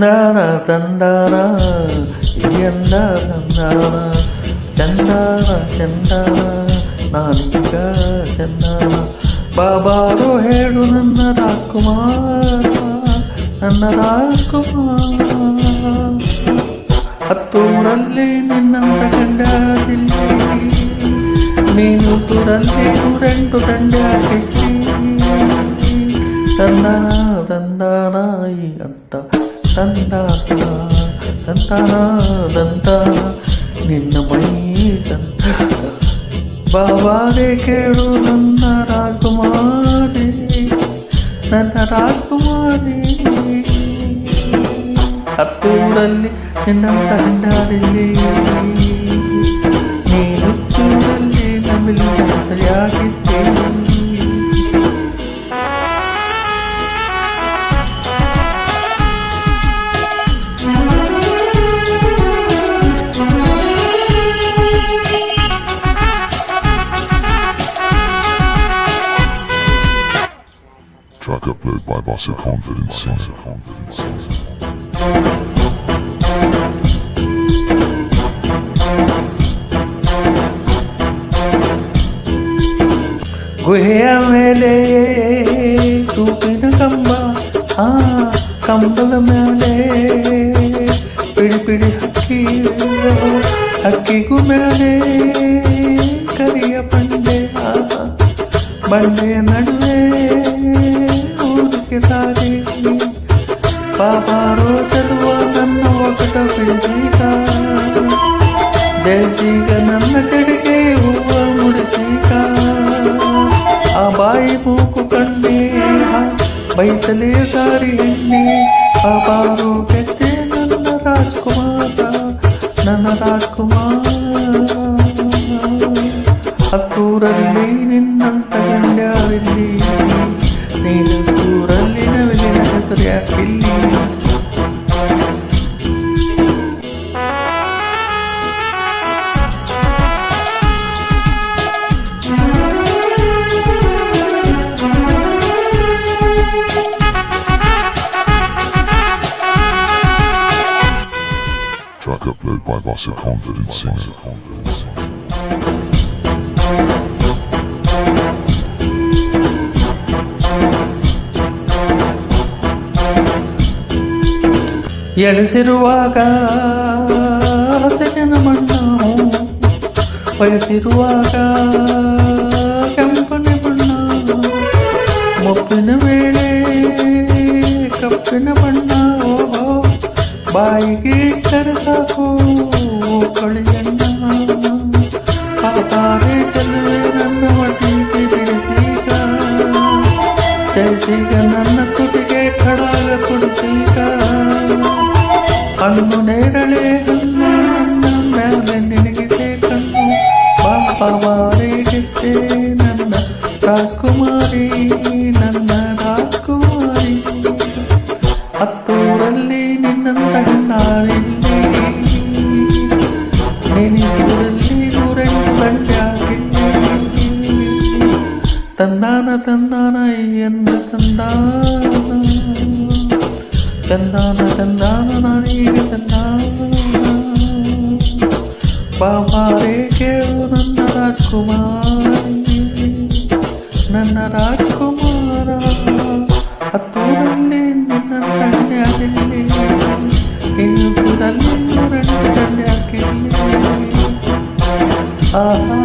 ತಂದಾನ ತಂದಾನ ಎಂದ ತಂದಾನ ಚಂದಾನ ಚಂದಾನ ನಾನೀಗ ಚಂದಾನ ಬಾಬಾರು ಹೇಳು ನನ್ನ ರಾಜ್ಕುಮಾರ ನನ್ನ ರಾಜ್ಕುಮಾರ ಹತ್ತೂರಲ್ಲಿ ನಿನ್ನಂತ ಕಂಡಾರಿಲ್ಲ ನೀನು ತೂರಲ್ಲಿ ನೂರೆಂಟು ತಂಡಾಗಿದ್ದಿ ತಂದಾನ ತಂದಾನ ಅಂತ ತಂದಾನ ತಂತಾನ ತಂತಾನ ನಿನ್ನ ಮೈ ತಂತ ಬಾಬಾರೇ ಕೇಳು ನನ್ನ ರಾಜಕುಮಾರಿ ನನ್ನ ರಾಜಕುಮಾರಿ ಹತ್ತೂರಲ್ಲಿ ನಿನ್ನಂತ ಕಂಡಾರಿಲ್ಲಿ ನೀನು ತೂರಲ್ಲಿ ನಮ್ಮಿಂದ ಸರಿಯಾಗಿದ್ದೆ Track upload by Bossa Confidence. ಗುಹೆಯ ಮೇಲೆ ತೂಪಿನ ಕಂಬ ಕಂಬದ ಮೇಲೆ ಪಿಡಿ ಪಿಡಿ ಹಕ್ಕಿ ಹಕ್ಕಿಗೂ ಮೇಲೆ ಕರಿಯ ಬಂಡೆಯ ನಡುವೆ ಊರಿಗೆ ದಾರಿ ಬಾಬಾರೋ ಚಲುವ ನನ್ನ ಒಗಟ ಬಿಡಿಸೀಗ ಜಯಸೀಗ ನನ್ನ ಜಡಿಗೆ ಹೂವ ಮುಡಿಸೀಗ ಆ ಬಾಯಿ ಮೂಕು ಕಣ್ಣೆ ಬೈಸಲೇ ದಾರಿ ಎಣ್ಣೆ ಬಾಬಾರೋ ಗೆದ್ದೆ ನನ್ನ ರಾಜ್ಕುಮಾರ ನನ್ನ ರಾಜ್ಕುಮಾರ ಹತ್ತೂರಲ್ಲಿ ನಿನ್ನಂತ ಗಂಡ್ಯಾರಿಲ್ಲಿ ನೀನು ತೂರಲ್ಲಿ ನವಿಲಿನ ಹೆಸರು ಯಾಕಿಲ್ಲಿ Track upload by Bossa Confidence. ಎಳೆಸಿರುವಾಗ ಹಸಿರಿನ ಬಣ್ಣ ವಯಸ್ಸಿರುವಾಗ ಕೆಂಪನೆ ಬಣ್ಣ ಮುಪ್ಪಿನ ವೇಳೆ ಕಪ್ಪಿನ ಬಣ್ಣ ಬಾಯಿಗೆ ಇಟ್ಟರೆ ಸಾಕು ಕಳಿಯಣ್ಣ ಪಾಪಾರೆ ಚೆಲುವೆ ನನ್ನ ಒಟ್ಟಿಗೆ ಬಿಡಿಸೀಗ ಜಯಿಸೀಗ ನನ್ನ ತುಟಿಗೆ ಕಡಾಗ ತುಡಿಸೀಗ ಕಣ್ಣು ನೇರಳೆ ಹಣ್ಣು ನನ್ನ ಮೇಲೆ ನಿನಗಿದೆ ಕಣ್ಣು ಬಾಬಾರೇ ಗೆದ್ದೆ ನನ್ನ ರಾಜ್ಕುಮಾರಿ ನನ್ನ ರಾಜ್ಕುಮಾರಿ ಹತ್ತೂರಲ್ಲಿ ನಿನ್ನಂತ ಗಂಡಾರಿಲ್ಲಿ ನೀನೂರಲ್ಲಿ ನೂರೆಂಟು ಗಂಡಾಗಿಲ್ಲಿ ತಂದಾನ ತಂದಾನ ಎಂದು ತಂದಾನ ಚಂದಾನ ಚಂದಾನ ನಾನೀಗ ಚಂದಾನ ಬಾಬಾರೇ ಕೇಳು ನನ್ನ ರಾಜ್ಕುಮಾರಿ ನನ್ನ ರಾಜ್ಕುಮಾರ ಹತ್ತೂರಲ್ಲಿ ನಿನ್ನಂತ ಗಂಡ್ಯಾಗಿಲ್ಲಿ ನೀನೂರಲ್ಲಿ ನೂರೆಂಟು ಗಂಡ್ಯಾಗಿಲ್ಲಿ ಆಹಾ